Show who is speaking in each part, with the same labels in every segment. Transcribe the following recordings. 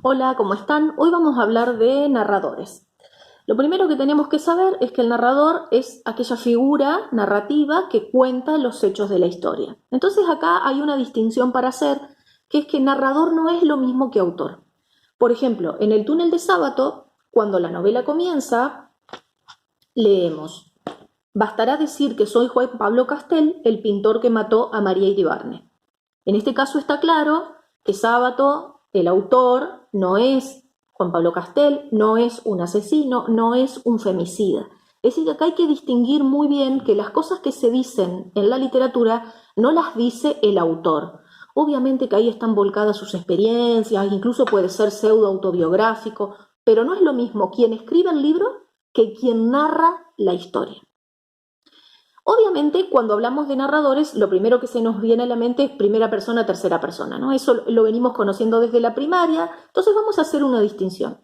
Speaker 1: Hola, ¿cómo están? Hoy vamos a hablar de narradores. Lo primero que tenemos que saber es que el narrador es aquella figura narrativa que cuenta los hechos de la historia. Entonces acá hay una distinción para hacer, que es que narrador no es lo mismo que autor. Por ejemplo, en El túnel de Sábato, cuando la novela comienza, leemos: bastará decir que soy Juan Pablo Castel, el pintor que mató a María Iribarne. En este caso está claro que Sábato, el autor, no es Juan Pablo Castel, no es un asesino, no es un femicida. Es decir, que acá hay que distinguir muy bien que las cosas que se dicen en la literatura no las dice el autor. Obviamente que ahí están volcadas sus experiencias, incluso puede ser pseudo autobiográfico, pero no es lo mismo quien escribe el libro que quien narra la historia. Obviamente, cuando hablamos de narradores, lo primero que se nos viene a la mente es primera persona, tercera persona, ¿no? Eso lo venimos conociendo desde la primaria, entonces vamos a hacer una distinción.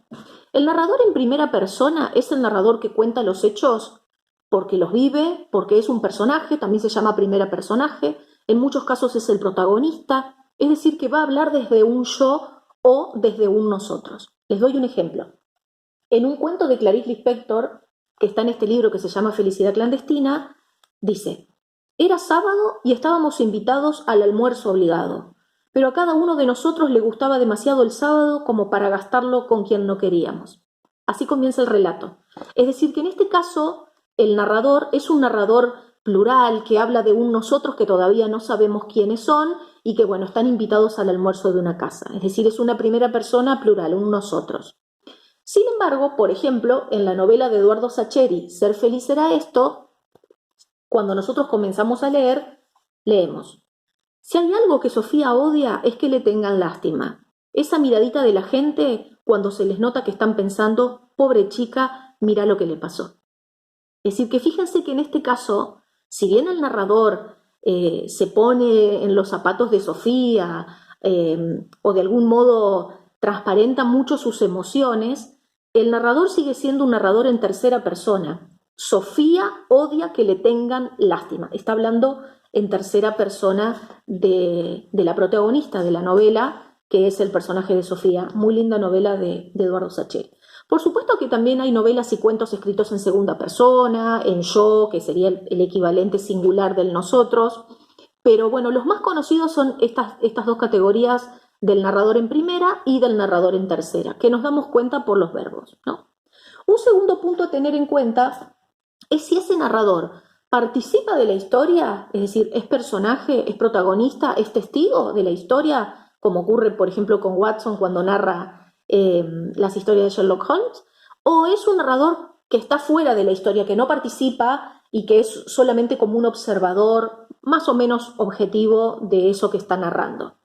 Speaker 1: El narrador en primera persona es el narrador que cuenta los hechos porque los vive, porque es un personaje, también se llama primera personaje, en muchos casos es el protagonista, es decir, que va a hablar desde un yo o desde un nosotros. Les doy un ejemplo. En un cuento de Clarice Lispector, que está en este libro que se llama Felicidad clandestina, dice: era sábado y estábamos invitados al almuerzo obligado, pero a cada uno de nosotros le gustaba demasiado el sábado como para gastarlo con quien no queríamos. Así comienza el relato. Es decir, que en este caso el narrador es un narrador plural que habla de un nosotros que todavía no sabemos quiénes son y que, bueno, están invitados al almuerzo de una casa. Es decir, es una primera persona plural, un nosotros. Sin embargo, por ejemplo, en la novela de Eduardo Sacheri, Ser feliz será esto, cuando nosotros comenzamos a leer, leemos: si hay algo que Sofía odia es que le tengan lástima. Esa miradita de la gente cuando se les nota que están pensando: pobre chica, mira lo que le pasó. Es decir, que fíjense que en este caso, si bien el narrador se pone en los zapatos de Sofía o de algún modo transparenta mucho sus emociones, el narrador sigue siendo un narrador en tercera persona. Sofía odia que le tengan lástima. Está hablando en tercera persona de la protagonista de la novela, que es el personaje de Sofía. Muy linda novela de Eduardo Sacheri. Por supuesto que también hay novelas y cuentos escritos en segunda persona, en yo, que sería el equivalente singular del nosotros, pero bueno, los más conocidos son estas dos categorías del narrador en primera y del narrador en tercera, que nos damos cuenta por los verbos, ¿no? Un segundo punto a tener en cuenta es si ese narrador participa de la historia, es decir, es personaje, es protagonista, es testigo de la historia, como ocurre, por ejemplo, con Watson cuando narra las historias de Sherlock Holmes, o es un narrador que está fuera de la historia, que no participa y que es solamente como un observador más o menos objetivo de eso que está narrando.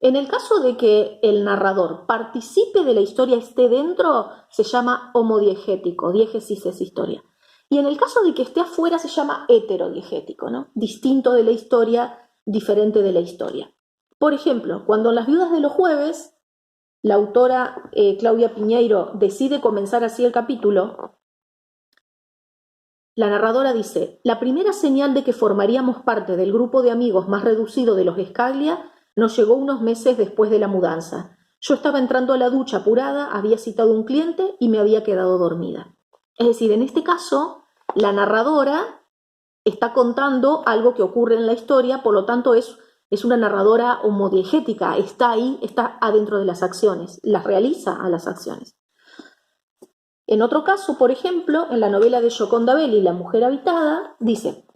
Speaker 1: En el caso de que el narrador participe de la historia, esté dentro, se llama homodiegético, diégesis es historia. Y en el caso de que esté afuera se llama heterodiegético, ¿no? Distinto de la historia, diferente de la historia. Por ejemplo, cuando en Las viudas de los jueves, la autora Claudia Piñeiro decide comenzar así el capítulo, la narradora dice: la primera señal de que formaríamos parte del grupo de amigos más reducido de los Escaglia nos llegó unos meses después de la mudanza. Yo estaba entrando a la ducha apurada, había citado un cliente y me había quedado dormida. Es decir, en este caso, la narradora está contando algo que ocurre en la historia, por lo tanto es una narradora homodiegética, está ahí, está adentro de las acciones, las realiza a las acciones. En otro caso, por ejemplo, en la novela de Gioconda Belli, La mujer habitada, dice: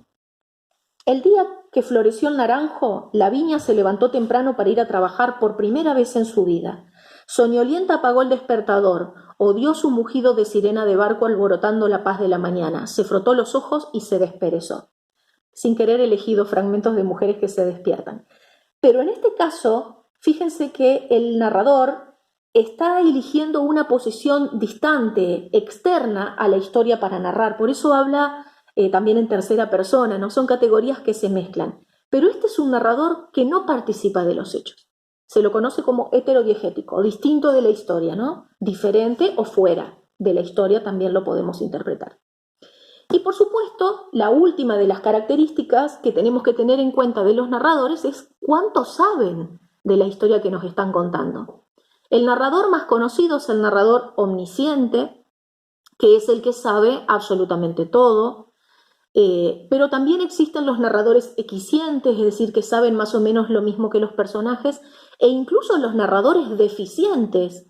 Speaker 1: el día que floreció el naranjo, la viña se levantó temprano para ir a trabajar por primera vez en su vida. Soñolienta apagó el despertador, odió su mugido de sirena de barco alborotando la paz de la mañana, se frotó los ojos y se desperezó. Sin querer he elegido fragmentos de mujeres que se despiertan. Pero en este caso, fíjense que el narrador está eligiendo una posición distante, externa a la historia para narrar. Por eso habla también en tercera persona, ¿no? Son categorías que se mezclan. Pero este es un narrador que no participa de los hechos. Se lo conoce como heterodiegético, distinto de la historia, ¿no? Diferente o fuera de la historia también lo podemos interpretar. Y por supuesto, la última de las características que tenemos que tener en cuenta de los narradores es cuánto saben de la historia que nos están contando. El narrador más conocido es el narrador omnisciente, que es el que sabe absolutamente todo, pero también existen los narradores equiscientes, es decir, que saben más o menos lo mismo que los personajes, e incluso los narradores deficientes,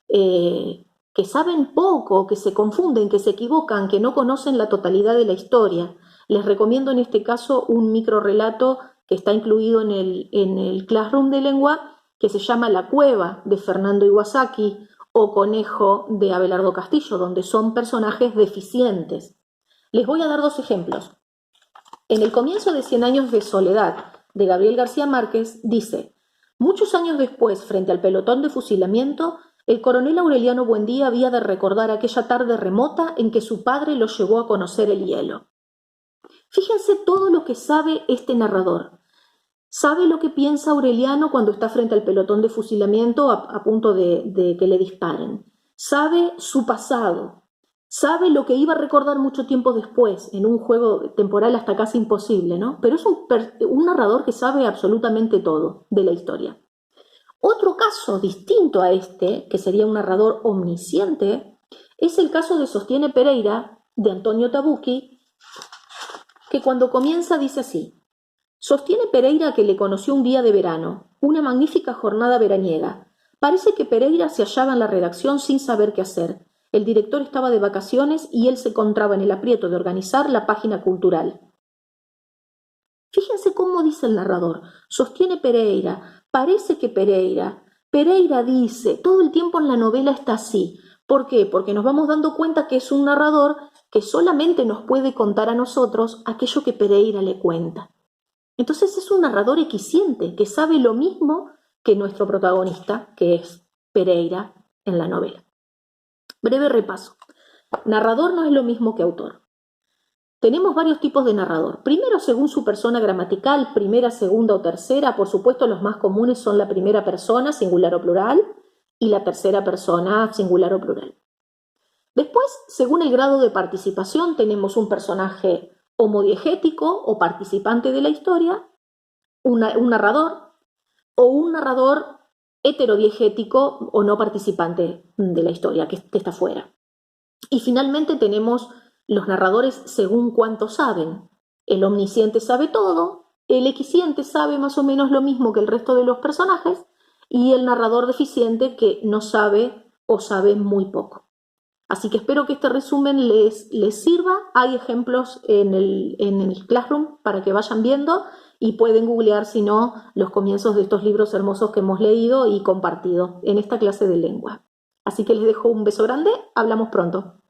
Speaker 1: que saben poco, que se confunden, que se equivocan, que no conocen la totalidad de la historia. Les recomiendo en este caso un microrrelato que está incluido en el Classroom de Lengua, que se llama La Cueva, de Fernando Iwasaki, o Conejo, de Abelardo Castillo, donde son personajes deficientes. Les voy a dar dos ejemplos. En el comienzo de 100 años de soledad, de Gabriel García Márquez, dice: muchos años después, frente al pelotón de fusilamiento, el coronel Aureliano Buendía había de recordar aquella tarde remota en que su padre lo llevó a conocer el hielo. Fíjense todo lo que sabe este narrador. Sabe lo que piensa Aureliano cuando está frente al pelotón de fusilamiento a punto de que le disparen. Sabe su pasado. Sabe lo que iba a recordar mucho tiempo después, en un juego temporal hasta casi imposible, ¿no? Pero es un narrador que sabe absolutamente todo de la historia. Otro caso distinto a este, que sería un narrador omnisciente, es el caso de Sostiene Pereira, de Antonio Tabucchi, que cuando comienza dice así: sostiene Pereira que le conoció un día de verano, una magnífica jornada veraniega. Parece que Pereira se hallaba en la redacción sin saber qué hacer. El director estaba de vacaciones y él se encontraba en el aprieto de organizar la página cultural. Fíjense cómo dice el narrador: sostiene Pereira, parece que Pereira, Pereira dice, todo el tiempo en la novela está así. ¿Por qué? Porque nos vamos dando cuenta que es un narrador que solamente nos puede contar a nosotros aquello que Pereira le cuenta. Entonces es un narrador equisciente, que sabe lo mismo que nuestro protagonista, que es Pereira en la novela. Breve repaso. Narrador no es lo mismo que autor. Tenemos varios tipos de narrador. Primero, según su persona gramatical, primera, segunda o tercera. Por supuesto, los más comunes son la primera persona, singular o plural, y la tercera persona, singular o plural. Después, según el grado de participación, tenemos un personaje homodiegético o participante de la historia, un narrador, o un narrador heterodiegético o no participante de la historia, que está fuera. Y finalmente tenemos los narradores según cuánto saben. El omnisciente sabe todo, el equisciente sabe más o menos lo mismo que el resto de los personajes, y el narrador deficiente que no sabe o sabe muy poco. Así que espero que este resumen les sirva. Hay ejemplos en el Classroom para que vayan viendo y pueden googlear, si no, los comienzos de estos libros hermosos que hemos leído y compartido en esta clase de lengua. Así que les dejo un beso grande. Hablamos pronto.